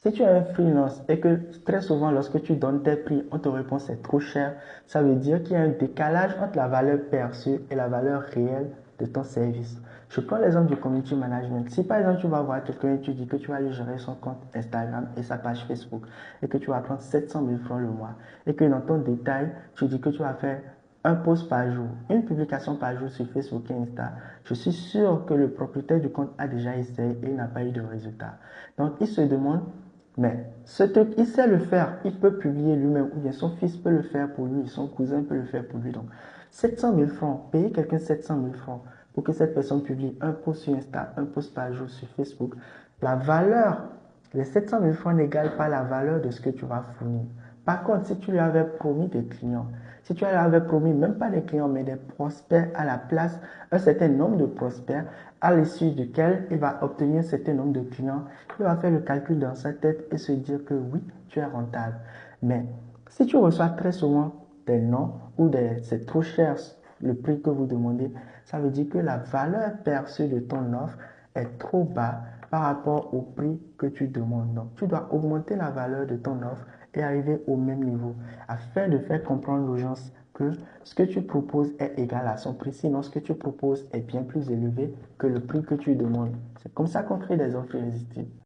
Si tu es un freelance et que très souvent lorsque tu donnes tes prix, on te répond c'est trop cher, ça veut dire qu'il y a un décalage entre la valeur perçue et la valeur réelle de ton service. Je prends l'exemple du community management. Si par exemple tu vas voir quelqu'un et tu dis que tu vas lui gérer son compte Instagram et sa page Facebook et que tu vas prendre 700 000 francs le mois et que dans ton détail, tu dis que tu vas faire un post par jour, une publication par jour sur Facebook et Insta, je suis sûr que le propriétaire du compte a déjà essayé et n'a pas eu de résultat. Donc il se demande, mais ce truc, il sait le faire, il peut publier lui-même, ou bien son fils peut le faire pour lui, son cousin peut le faire pour lui. Donc 700 000 francs, payer quelqu'un 700 000 francs pour que cette personne publie un post sur Insta, un post par jour sur Facebook, la valeur, les 700 000 francs n'égalent pas la valeur de ce que tu vas fournir. Par contre, si tu lui avais promis des clients, si tu lui avais promis même pas des clients, mais des prospects à la place, un certain nombre de prospects à l'issue duquel il va obtenir un certain nombre de clients, il va faire le calcul dans sa tête et se dire que oui, tu es rentable. Mais si tu reçois très souvent des non ou c'est trop cher le prix que vous demandez, ça veut dire que la valeur perçue de ton offre est trop bas par rapport au prix que tu demandes. Donc, tu dois augmenter la valeur de ton offre et arriver au même niveau afin de faire comprendre aux gens que ce que tu proposes est égal à son prix. Sinon, ce que tu proposes est bien plus élevé que le prix que tu demandes. C'est comme ça qu'on crée des offres irrésistibles.